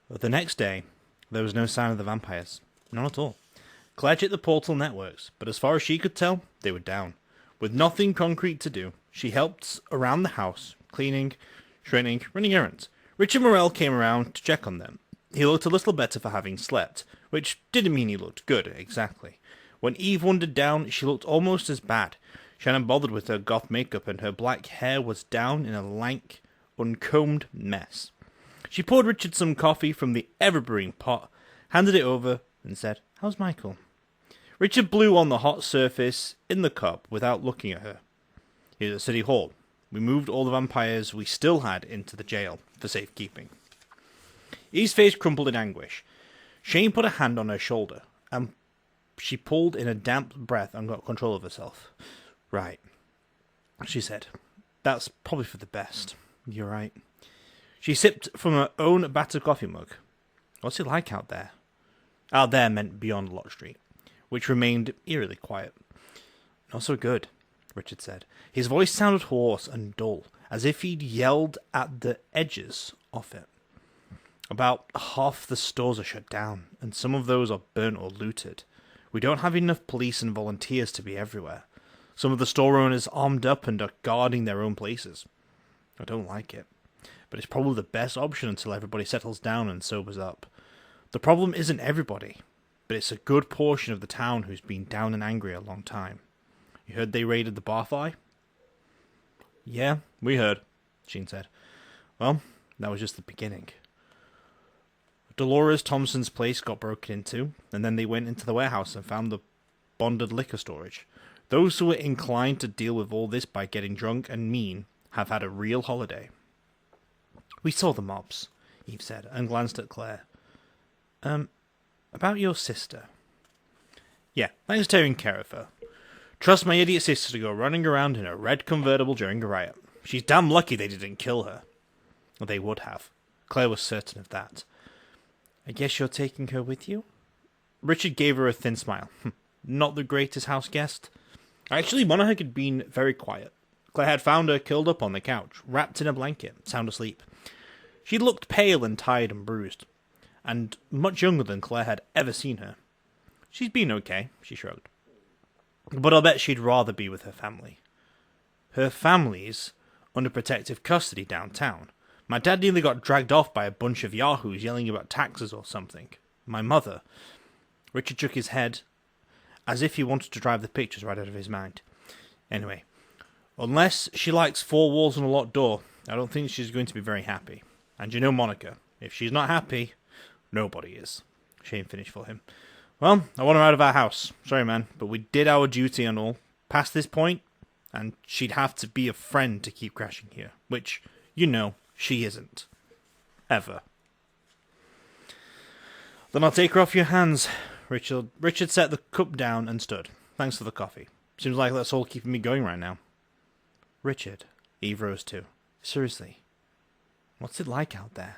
The next day, there was no sign of the vampires. None at all. Claire checked the portal networks, but as far as she could tell, they were down. With nothing concrete to do, she helped around the house, cleaning, training, running errands. Richard Morel came around to check on them. He looked a little better for having slept, which didn't mean he looked good, exactly. When Eve wandered down, she looked almost as bad. She hadn't bothered with her goth makeup, and her black hair was down in a lank, uncombed mess. She poured Richard some coffee from the ever-brewing pot, handed it over, and said, "How's Michael?" Richard blew on the hot surface in the cup without looking at her. "He was at City Hall. We moved all the vampires we still had into the jail for safekeeping." Eve's face crumpled in anguish. Shane put a hand on her shoulder, and she pulled in a damp breath and got control of herself. "Right," she said. "That's probably for the best. You're right." She sipped from her own battered coffee mug. "What's it like out there?" Out there meant beyond Lot Street, which remained eerily quiet. "Not so good," Richard said. His voice sounded hoarse and dull, as if he'd yelled at the edges of it. "About half the stores are shut down, and some of those are burnt or looted. We don't have enough police and volunteers to be everywhere. Some of the store owners armed up and are guarding their own places. I don't like it, but it's probably the best option until everybody settles down and sobers up. The problem isn't everybody, but it's a good portion of the town who's been down and angry a long time. You heard they raided the Barfly?" "Yeah, we heard," Sheen said. "Well, that was just the beginning. Dolores Thompson's place got broken into, and then they went into the warehouse and found the bonded liquor storage. Those who were inclined to deal with all this by getting drunk and mean have had a real holiday." "We saw the mobs," Eve said, and glanced at Claire. About your sister." "Yeah, thanks for taking care of her. Trust my idiot sister to go running around in a red convertible during a riot. She's damn lucky they didn't kill her." Well, they would have. Claire was certain of that. "I guess you're taking her with you?" Richard gave her a thin smile. "Not the greatest house guest." Actually, Monica had been very quiet. Claire had found her curled up on the couch, wrapped in a blanket, sound asleep. She looked pale and tired and bruised, and much younger than Claire had ever seen her. "She's been okay," she shrugged. "But I'll bet she'd rather be with her family." "Her family's under protective custody downtown. My dad nearly got dragged off by a bunch of yahoos yelling about taxes or something. My mother..." Richard shook his head, as if he wanted to drive the pictures right out of his mind. "Anyway, unless she likes four walls and a locked door, I don't think she's going to be very happy. And you know Monica, if she's not happy, nobody is." Shane finished for him. "Well, I want her out of our house. Sorry, man, but we did our duty and all. Past this point, and she'd have to be a friend to keep crashing here. Which, you know, she isn't. Ever." "Then I'll take her off your hands." Richard set the cup down and stood. "Thanks for the coffee. Seems like that's all keeping me going right now." "Richard," Eve rose too. "Seriously, what's it like out there?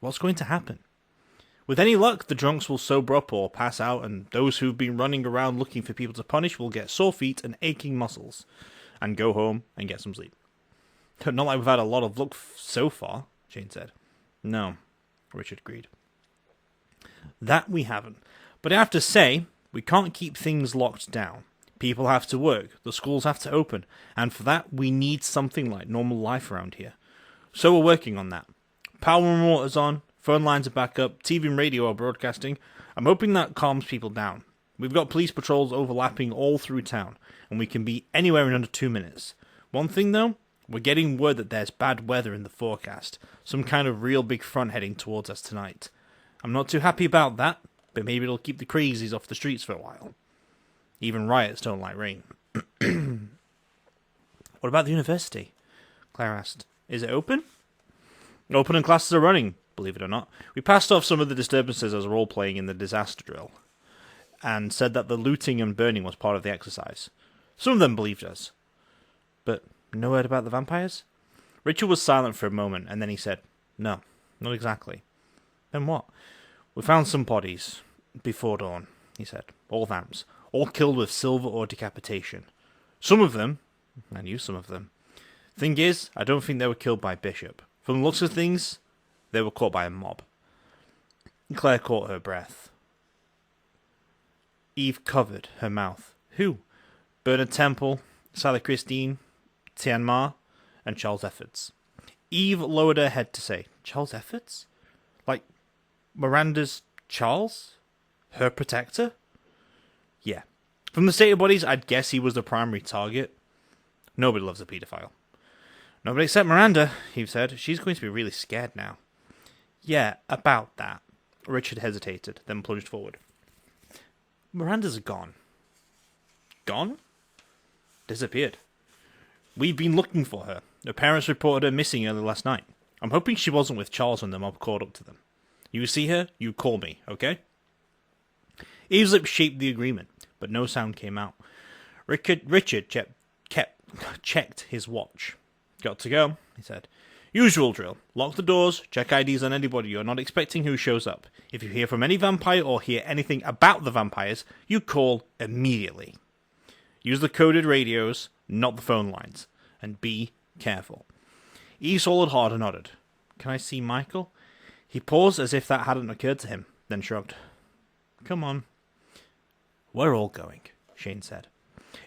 What's going to happen? With any luck, the drunks will sober up or pass out, and those who've been running around looking for people to punish will get sore feet and aching muscles, and go home and get some sleep." "Not like we've had a lot of luck so far," Shane said. "No," Richard agreed. "That we haven't. But I have to say, we can't keep things locked down. People have to work, the schools have to open, and for that we need something like normal life around here. So we're working on that. Power and water's on, phone lines are back up, TV and radio are broadcasting. I'm hoping that calms people down. We've got police patrols overlapping all through town, and we can be anywhere in under 2 minutes. One thing though, we're getting word that there's bad weather in the forecast, some kind of real big front heading towards us tonight. I'm not too happy about that, but maybe it'll keep the crazies off the streets for a while. Even riots don't like rain." "What about the university?" Claire asked. "Is it open?" "Open and classes are running, believe it or not. We passed off some of the disturbances as role-playing in the disaster drill, and said that the looting and burning was part of the exercise. Some of them believed us." "But no word about the vampires?" Richard was silent for a moment, and then he said, "No, not exactly." "Then what?" "We found some bodies before dawn," he said. "All vamps. All killed with silver or decapitation. Some of them, I knew some of them. Thing is, I don't think they were killed by Bishop. From the looks of things, they were caught by a mob." Claire caught her breath. Eve covered her mouth. Who? Bernard Temple, Sally Christine, Tianmar, and Charles Effords. Eve lowered her head to say, Charles Effords? Like Miranda's Charles? Her protector? Yeah. From the stated bodies, I'd guess he was the primary target. Nobody loves a paedophile. Nobody except Miranda, Eve said. She's going to be really scared now. Yeah, about that. Richard hesitated, then plunged forward. Miranda's gone. Gone? Disappeared. We've been looking for her. Her parents reported her missing early last night. I'm hoping she wasn't with Charles when the mob caught up to them. You see her, you call me, okay? Eve's lips shaped the agreement, but no sound came out. Richard checked his watch. Got to go, he said. Usual drill. Lock the doors, check IDs on anybody you're not expecting who shows up. If you hear from any vampire or hear anything about the vampires, you call immediately. Use the coded radios, not the phone lines. And be careful. Eve swallowed hard and nodded. Can I see Michael? He paused as if that hadn't occurred to him, then shrugged. Come on. We're all going, Shane said.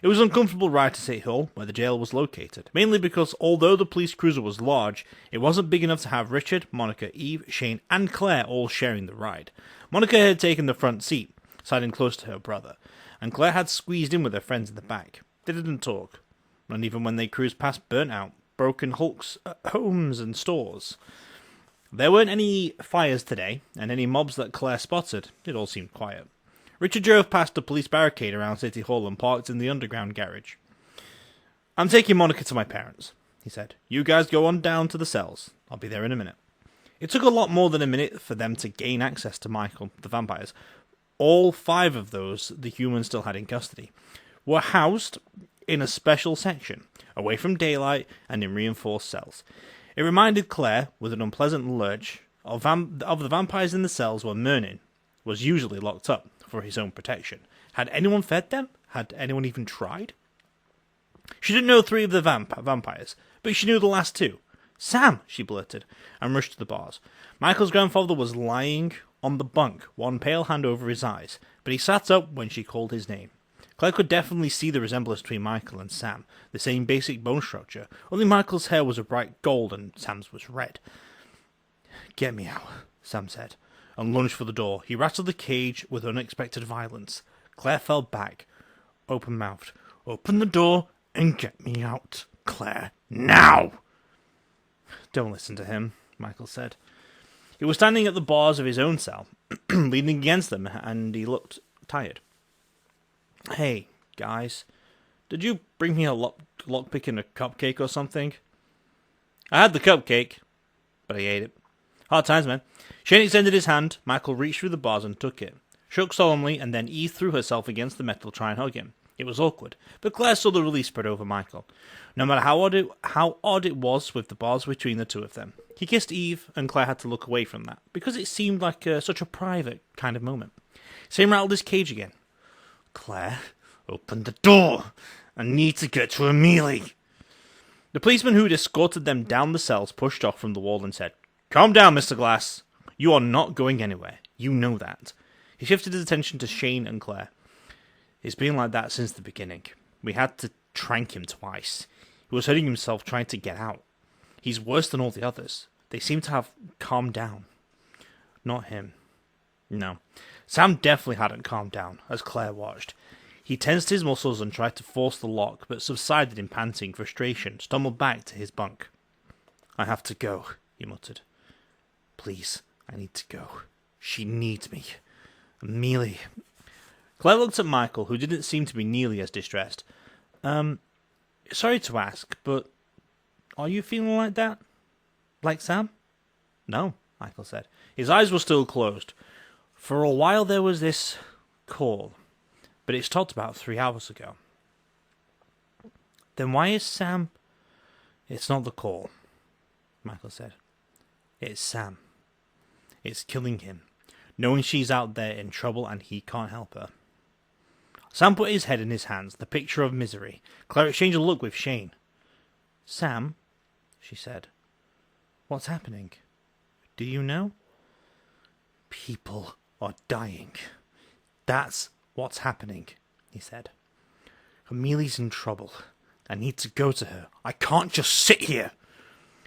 It was an uncomfortable ride to City Hall, where the jail was located, mainly because although the police cruiser was large, it wasn't big enough to have Richard, Monica, Eve, Shane, and Claire all sharing the ride. Monica had taken the front seat, siding close to her brother, and Claire had squeezed in with her friends in the back. They didn't talk, not even when they cruised past burnt-out, broken hulks, homes and stores. There weren't any fires today, and any mobs that Claire spotted. It all seemed quiet. Richard drove past the police barricade around City Hall and parked in the underground garage. I'm taking Monica to my parents, he said. You guys go on down to the cells. I'll be there in a minute. It took a lot more than a minute for them to gain access to Michael, the vampires. All 5 of those the humans still had in custody were housed in a special section, away from daylight and in reinforced cells. It reminded Claire, with an unpleasant lurch, of the vampires in the cells where Mernin was usually locked up for his own protection. Had anyone fed them? Had anyone even tried? She didn't know 3 of the vampires, but she knew the last 2. Sam, she blurted, and rushed to the bars. Michael's grandfather was lying on the bunk, one pale hand over his eyes, but he sat up when she called his name. Claire could definitely see the resemblance between Michael and Sam, the same basic bone structure, only Michael's hair was a bright gold and Sam's was red. Get me out, Sam said, and lunged for the door. He rattled the cage with unexpected violence. Claire fell back, open-mouthed. Open the door and get me out, Claire, now! Don't listen to him, Michael said. He was standing at the bars of his own cell, leaning against them, and he looked tired. Hey, guys, did you bring me a lockpick and a cupcake or something? I had the cupcake, but I ate it. Hard times, man. Shane extended his hand. Michael reached through the bars and took it. Shook solemnly, and then Eve threw herself against the metal to try and hug him. It was awkward, but Claire saw the relief spread over Michael. No matter how odd it was with the bars between the 2 of them. He kissed Eve, and Claire had to look away from that, because it seemed like such a private kind of moment. Sam rattled his cage again. Claire, open the door. I need to get to Amelie. The policeman who had escorted them down the cells pushed off from the wall and said, Calm down, Mr. Glass. You are not going anywhere. You know that. He shifted his attention to Shane and Claire. It's been like that since the beginning. We had to trank him twice. He was hurting himself trying to get out. He's worse than all the others. They seem to have calmed down. Not him. No. Sam definitely hadn't calmed down, as Claire watched. He tensed his muscles and tried to force the lock, but subsided in panting frustration, stumbled back to his bunk. I have to go, he muttered. Please, I need to go. She needs me. Amelie. Claire looked at Michael, who didn't seem to be nearly as distressed. Sorry to ask, but are you feeling like that? Like Sam? No, Michael said. His eyes were still closed. For a while there was this call, but it stopped about 3 hours ago. Then why is Sam... It's not the call, Michael said. It's Sam. It's killing him, knowing she's out there in trouble and he can't help her. Sam put his head in his hands, the picture of misery. Claire exchanged a look with Shane. Sam, she said. What's happening? Do you know? People are dying. That's what's happening, he said. Amelia's in trouble. I need to go to her. I can't just sit here.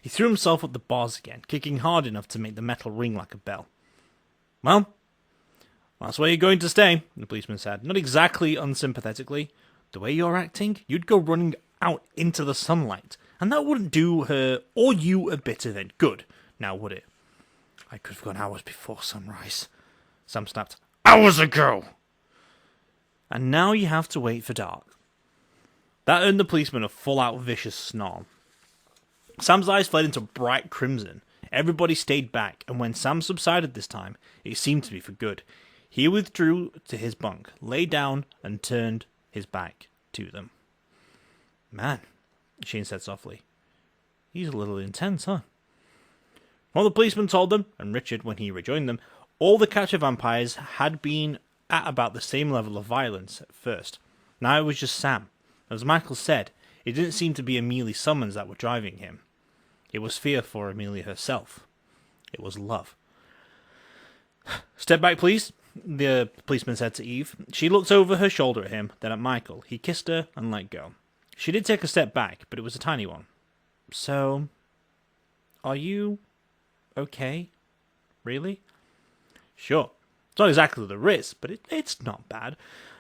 He threw himself at the bars again, kicking hard enough to make the metal ring like a bell. Well, that's where you're going to stay, the policeman said, not exactly unsympathetically. The way you're acting, you'd go running out into the sunlight, and that wouldn't do her or you a bit of it good, now would it? I could have gone hours before sunrise. Sam snapped. Hours ago! And now you have to wait for dark. That earned the policeman a full-out vicious snarl. Sam's eyes fled into bright crimson. Everybody stayed back, and when Sam subsided this time, it seemed to be for good. He withdrew to his bunk, lay down, and turned his back to them. Man, Shane said softly. He's a little intense, huh? Well, the policeman told them, and Richard, when he rejoined them, all the captured vampires had been at about the same level of violence at first. Now it was just Sam. As Michael said, it didn't seem to be Amelia's summons that were driving him. It was fear for Amelia herself. It was love. Step back, please, the policeman said to Eve. She looked over her shoulder at him, then at Michael. He kissed her and let go. She did take a step back, but it was a tiny one. So, are you okay? Really? Sure. It's not exactly the risk, but it's not bad.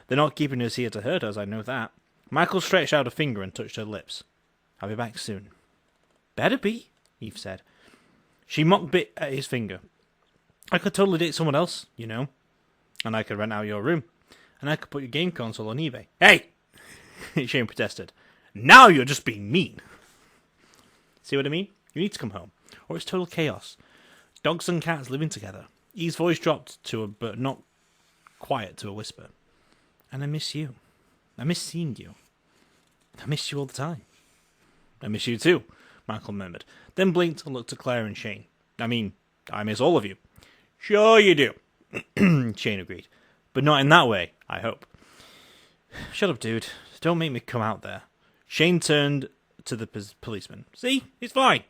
They're not keeping us here to hurt us, I know that. Michael stretched out a finger and touched her lips. I'll be back soon. Better be, Eve said. She mock bit at his finger. I could totally date someone else, you know. And I could rent out your room. And I could put your game console on eBay. Hey! Shane protested. Now you're just being mean. See what I mean? You need to come home, or it's total chaos. Dogs and cats living together. Eve's voice dropped to a, but not quiet, to a whisper. And I miss you. I miss seeing you. I miss you all the time. I miss you too, Michael murmured, then blinked and looked at Claire and Shane. I mean, I miss all of you. Sure you do, Shane agreed. But not in that way, I hope. Shut up, dude. Don't make me come out there. Shane turned to the policeman. See? He's fine.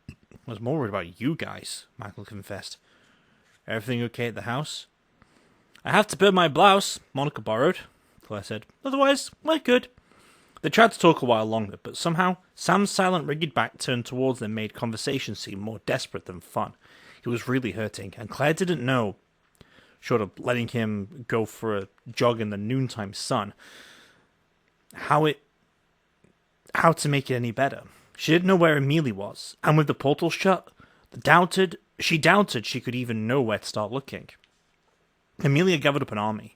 I was more worried about you guys, Michael confessed. Everything okay at the house? I have to burn my blouse, Monica borrowed, Claire said. Otherwise, we're good. They tried to talk a while longer, but somehow Sam's silent, rigid back turned towards them made conversation seem more desperate than fun. He was really hurting, and Claire didn't know, short of letting him go for a jog in the noontime sun, how to make it any better. She didn't know where Amelia was, and with the portal shut, she doubted she could even know where to start looking. Amelia gathered up an army.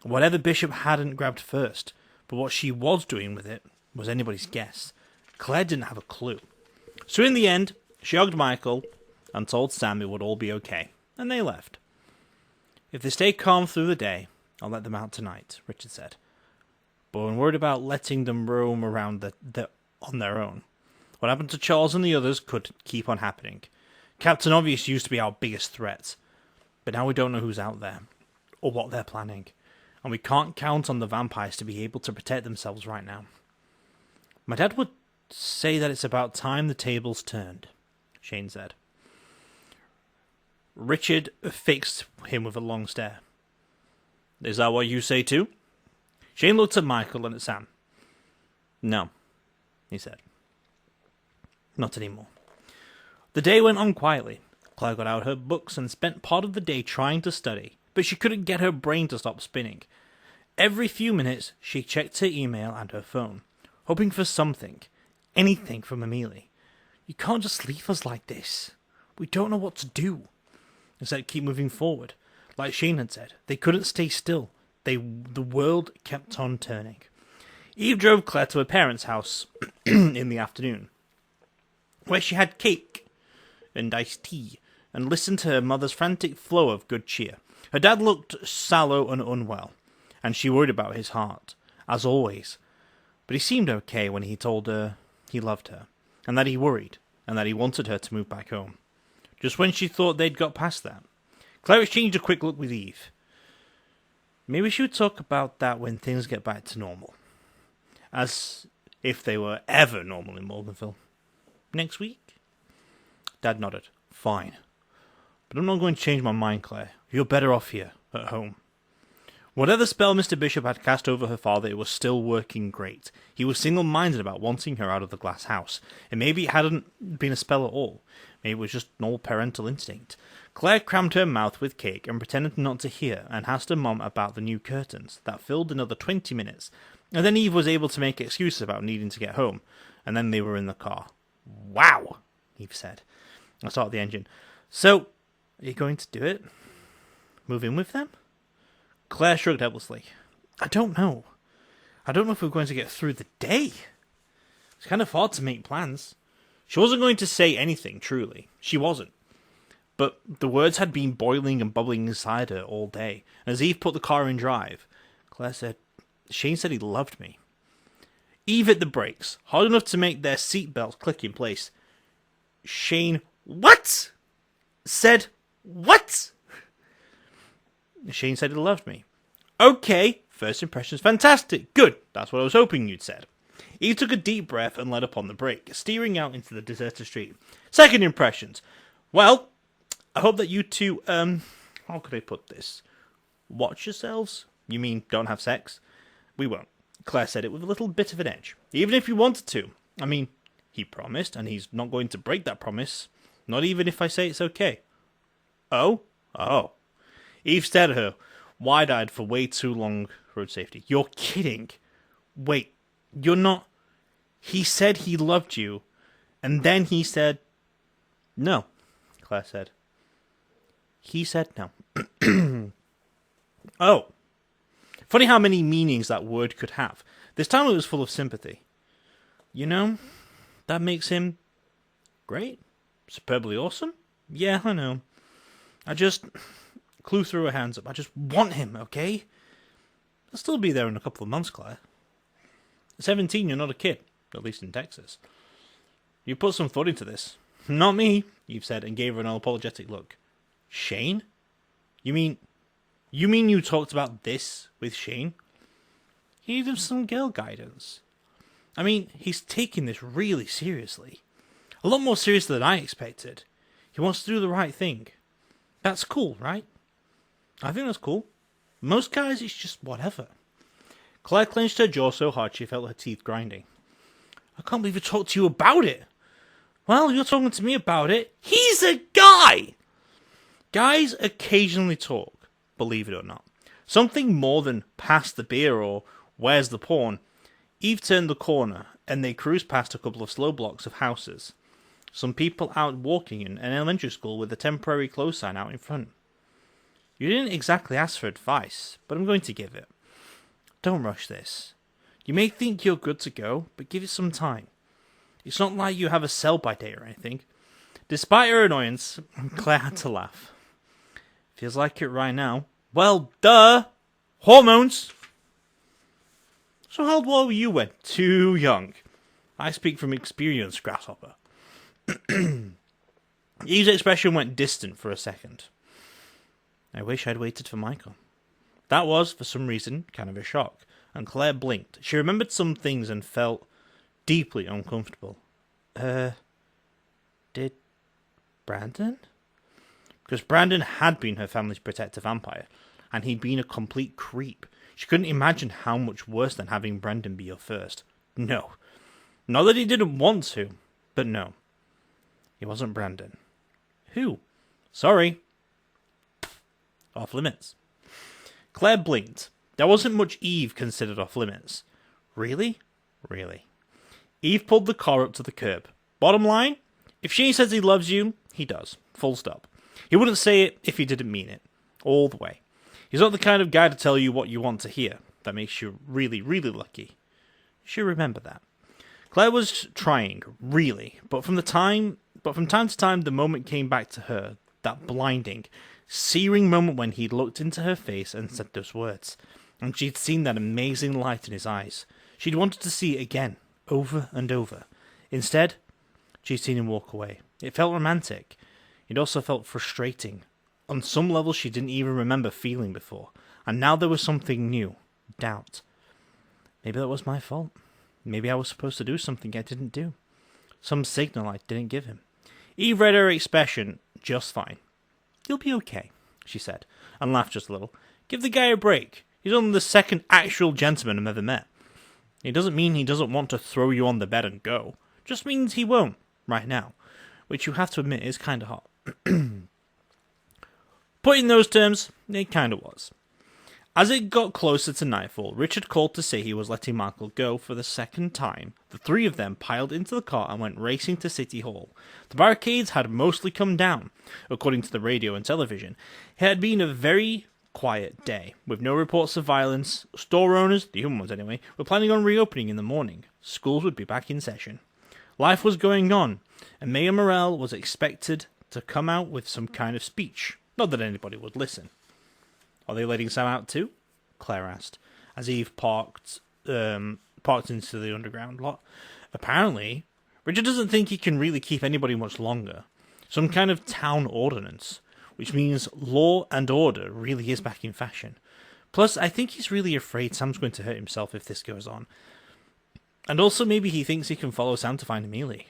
Whatever Bishop hadn't grabbed first, but what she was doing with it was anybody's guess. Claire didn't have a clue. So in the end, she hugged Michael and told Sam it would all be okay, and they left. If they stay calm through the day, I'll let them out tonight, Richard said. But I'm worried about letting them roam around on their own. What happened to Charles and the others could keep on happening. Captain Obvious used to be our biggest threat, but now we don't know who's out there, or what they're planning, and we can't count on the vampires to be able to protect themselves right now. My dad would say that it's about time the tables turned, Shane said. Richard fixed him with a long stare. Is that what you say too? Shane looked at Michael and at Sam. No, he said. Not anymore. The day went on quietly. Claire got out her books and spent part of the day trying to study, but she couldn't get her brain to stop spinning. Every few minutes, she checked her email and her phone, hoping for something, anything from Amelia. You can't just leave us like this. We don't know what to do. Instead, keep moving forward. Like Shane had said, they couldn't stay still. The world kept on turning. Eve drove Claire to her parents' house in the afternoon, where she had cake and iced tea, and listened to her mother's frantic flow of good cheer. Her dad looked sallow and unwell, and she worried about his heart, as always. But he seemed okay when he told her he loved her, and that he worried, and that he wanted her to move back home. Just when she thought they'd got past that, Claire exchanged a quick look with Eve. Maybe she would talk about that when things get back to normal. As if they were ever normal in Morganville. Next week? Dad nodded. Fine. But I'm not going to change my mind, Claire. You're better off here, at home. Whatever spell Mr. Bishop had cast over her father, it was still working great. He was single-minded about wanting her out of the glass house. And maybe it hadn't been a spell at all. Maybe it was just an old parental instinct. Claire crammed her mouth with cake and pretended not to hear and asked her mum about the new curtains. That filled another 20 minutes. And then Eve was able to make excuses about needing to get home. And then they were in the car. Wow, Eve said. I started the engine. So, are you going to do it? Move in with them? Claire shrugged helplessly. I don't know. I don't know if we're going to get through the day. It's kind of hard to make plans. She wasn't going to say anything, truly. She wasn't. But the words had been boiling and bubbling inside her all day. And as Eve put the car in drive, Claire said, Shane said he loved me. Eve hit the brakes, hard enough to make their seatbelts click in place. Shane, what? Said, what? Shane said he loved me. Okay, first impressions fantastic. Good, that's what I was hoping you'd said. Eve took a deep breath and let upon the brake, steering out into the deserted street. Second impressions. Well, I hope that you two, how could I put this? Watch yourselves? You mean don't have sex? We won't. Claire said it with a little bit of an edge. Even if you wanted to. I mean, he promised, and he's not going to break that promise. Not even if I say it's okay. Oh? Oh. Eve stared at her, wide-eyed for way too long. Road safety. You're kidding. Wait, you're not... He said he loved you, and then he said... No, Claire said. He said no. Oh. Funny how many meanings that word could have. This time it was full of sympathy. You know, that makes him... great? Superbly awesome? Yeah, I know. I just... Clue threw her hands up. I just want him, okay? I'll still be there in a couple of months, Claire. At 17, you're not a kid. At least in Texas. You put some thought into this. Not me, Eve said, and gave her an apologetic look. Shane? You mean you talked about this with Shane? You gave him some girl guidance. I mean, he's taking this really seriously. A lot more seriously than I expected. He wants to do the right thing. That's cool, right? I think that's cool. Most guys, it's just whatever. Claire clenched her jaw so hard she felt her teeth grinding. I can't believe I talked to you about it. Well, you're talking to me about it. He's a guy! Guys occasionally talk, believe it or not. Something more than pass the beer or where's the porn. Eve turned the corner and they cruised past a couple of slow blocks of houses. Some people out walking in an elementary school with a temporary close sign out in front. You didn't exactly ask for advice, but I'm going to give it. Don't rush this. You may think you're good to go, but give it some time. It's not like you have a sell-by date or anything. Despite her annoyance, Claire had to laugh. Feels like it right now. Well, duh! Hormones! So how old were you when? Too young. I speak from experience, Grasshopper. Eve's expression went distant for a second. I wish I'd waited for Michael. That was, for some reason, kind of a shock, and Claire blinked. She remembered some things and felt deeply uncomfortable. Did Brandon? Because Brandon had been her family's protector vampire, and he'd been a complete creep. She couldn't imagine how much worse than having Brandon be her first. No. Not that he didn't want to, but no. It wasn't Brandon. Who? Sorry. Off limits. Claire blinked. There wasn't much Eve considered off limits. Really? Really. Eve pulled the car up to the curb. Bottom line, if Shane says he loves you, he does. Full stop. He wouldn't say it if he didn't mean it. All the way. He's not the kind of guy to tell you what you want to hear. That makes you really, really lucky. You should remember that. Claire was trying, really, but from time to time the moment came back to her, that blinding, searing moment when he'd looked into her face and said those words, and she'd seen that amazing light in his eyes. She'd wanted to see it again, over and over. Instead, she'd seen him walk away. It felt romantic. It also felt frustrating. On some level she didn't even remember feeling before, and now there was something new. Doubt. Maybe that was my fault. Maybe I was supposed to do something I didn't do. Some signal I didn't give him. Eve read her expression just fine. You'll be okay, she said, and laughed just a little. Give the guy a break. He's only the second actual gentleman I've ever met. It doesn't mean he doesn't want to throw you on the bed and go. Just means he won't, right now. Which you have to admit is kind of hot. Put in those terms, it kind of was. As it got closer to nightfall, Richard called to say he was letting Michael go for the second time. The three of them piled into the car and went racing to City Hall. The barricades had mostly come down, according to the radio and television. It had been a very quiet day, with no reports of violence. Store owners, the human ones anyway, were planning on reopening in the morning. Schools would be back in session. Life was going on, and Mayor Morrell was expected to come out with some kind of speech. Not that anybody would listen. Are they letting Sam out too? Claire asked, as Eve parked into the underground lot. Apparently, Richard doesn't think he can really keep anybody much longer. Some kind of town ordinance, which means law and order really is back in fashion. Plus, I think he's really afraid Sam's going to hurt himself if this goes on. And also maybe he thinks he can follow Sam to find Amelie.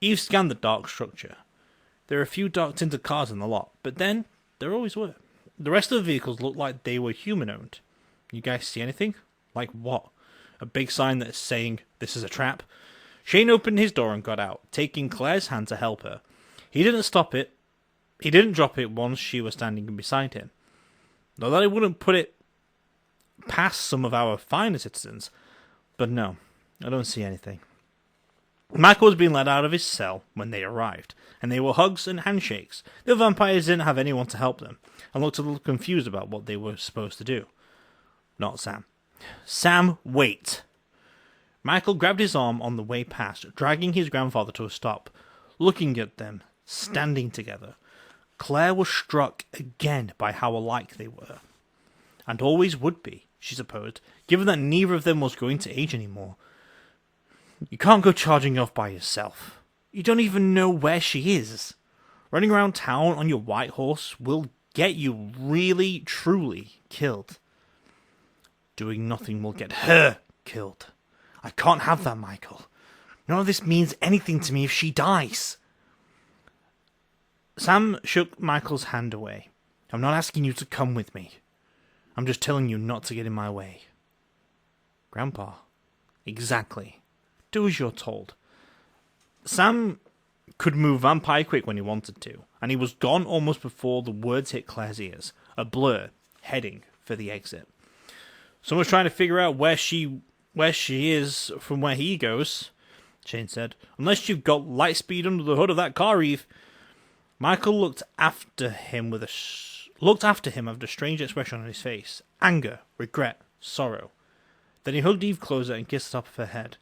Eve scanned the dark structure. There are a few dark tinted cars in the lot, but then there always were. The rest of the vehicles looked like they were human-owned. You guys see anything? Like what? A big sign that's saying, "This is a trap"? Shane opened his door and got out, taking Claire's hand to help her. He didn't stop it. He didn't drop it once she was standing beside him. Not that I wouldn't put it past some of our finer citizens, but no, I don't see anything. Michael was being let out of his cell when they arrived, and they were hugs and handshakes. The other vampires didn't have anyone to help them, and looked a little confused about what they were supposed to do. Not Sam. Sam, wait! Michael grabbed his arm on the way past, dragging his grandfather to a stop, looking at them, standing together. Claire was struck again by how alike they were. And always would be, she supposed, given that neither of them was going to age anymore. You can't go charging off by yourself. You don't even know where she is. Running around town on your white horse will get you really, truly killed. Doing nothing will get her killed. I can't have that, Michael. None of this means anything to me if she dies. Sam shook Michael's hand away. I'm not asking you to come with me. I'm just telling you not to get in my way. Grandpa. Exactly. Do as you're told. Sam could move vampire quick when he wanted to, and he was gone almost before the words hit Claire's ears, a blur, heading for the exit. Someone's trying to figure out where she is from where he goes, Shane said. Unless you've got light speed under the hood of that car, Eve. Michael looked after him with a strange expression on his face. Anger, regret, sorrow. Then he hugged Eve closer and kissed the top of her head.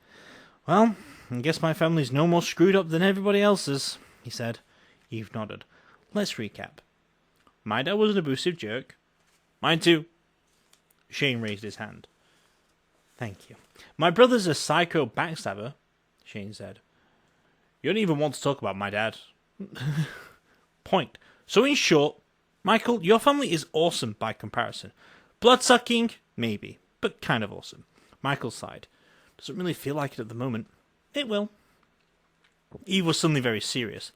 Well, I guess my family's no more screwed up than everybody else's, he said. Eve nodded. Let's recap. My dad was an abusive jerk. Mine too. Shane raised his hand. Thank you. My brother's a psycho backstabber, Shane said. You don't even want to talk about my dad. Point. So in short, Michael, your family is awesome by comparison. Blood-sucking? Maybe, but kind of awesome. Michael sighed. Doesn't really feel like it at the moment. It will. Eve was suddenly very serious.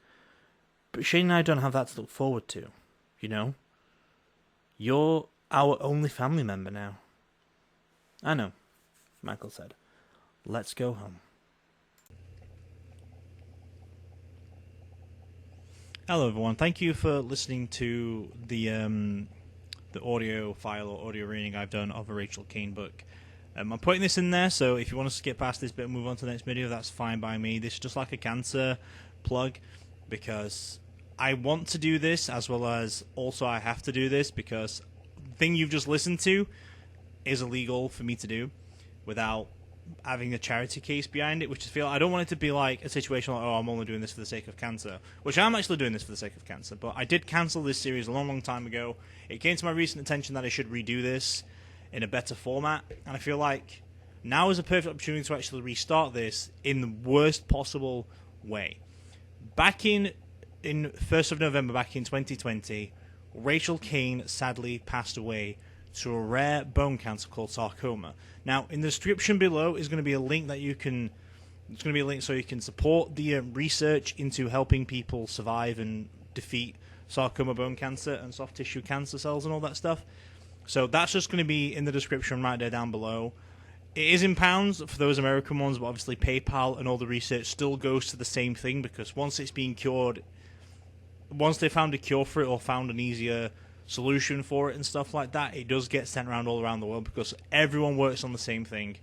But Shane and I don't have that to look forward to. You know? You're our only family member now. I know, Michael said. Let's go home. Hello everyone, thank you for listening to the audio file or audio reading I've done of a Rachel Kane book. I'm putting this in there, so if you want to skip past this bit and move on to the next video, that's fine by me. This is just like a cancer plug, because I want to do this, as well as also I have to do this, because the thing you've just listened to is illegal for me to do without having a charity case behind it, which I don't want it to be like a situation like, oh, I'm only doing this for the sake of cancer, which I'm actually doing this for the sake of cancer, but I did cancel this series a long, long time ago. It came to my recent attention that I should redo this in a better format, and I feel like now is a perfect opportunity to actually restart this in the worst possible way. Back in 1st of November, back in 2020, Rachel Kane sadly passed away to a rare bone cancer called sarcoma. Now, in the description below is going to be a link that you can. It's going to be a link so you can support the research into helping people survive and defeat sarcoma bone cancer and soft tissue cancer cells and all that stuff. So that's just going to be in the description right there down below. It is in pounds for those American ones, but obviously PayPal and all the research still goes to the same thing, because once it's being cured, once they found a cure for it or found an easier solution for it and stuff like that, it does get sent around all around the world, because everyone works on the same thing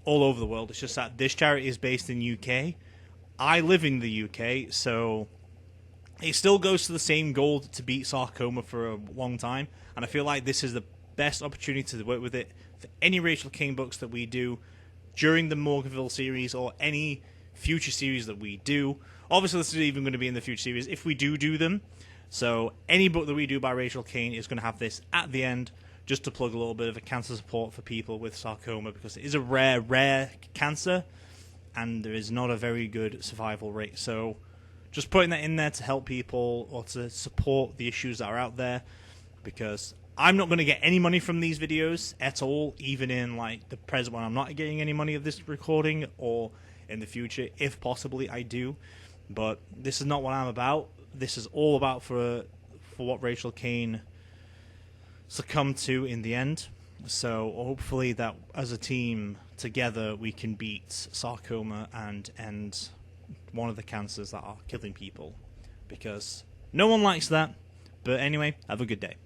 all over the world. It's just that this charity is based in UK. I live in the UK, so it still goes to the same goal to beat sarcoma for a long time, and I feel like this is the best opportunity to work with it for any Rachel Kane books that we do during the Morganville series or any future series that we do. Obviously, this is even going to be in the future series if we do them. So any book that we do by Rachel Kane is going to have this at the end, just to plug a little bit of a cancer support for people with sarcoma, because it is a rare cancer, and there is not a very good survival rate. So just putting that in there to help people or to support the issues that are out there, because I'm not going to get any money from these videos at all, even in like the present when I'm not getting any money of this recording, or in the future, if possibly I do. But this is not what I'm about. This is all about for what Rachel Kane succumbed to in the end. So hopefully that as a team together we can beat sarcoma and end one of the cancers that are killing people, because no one likes that. But anyway, have a good day.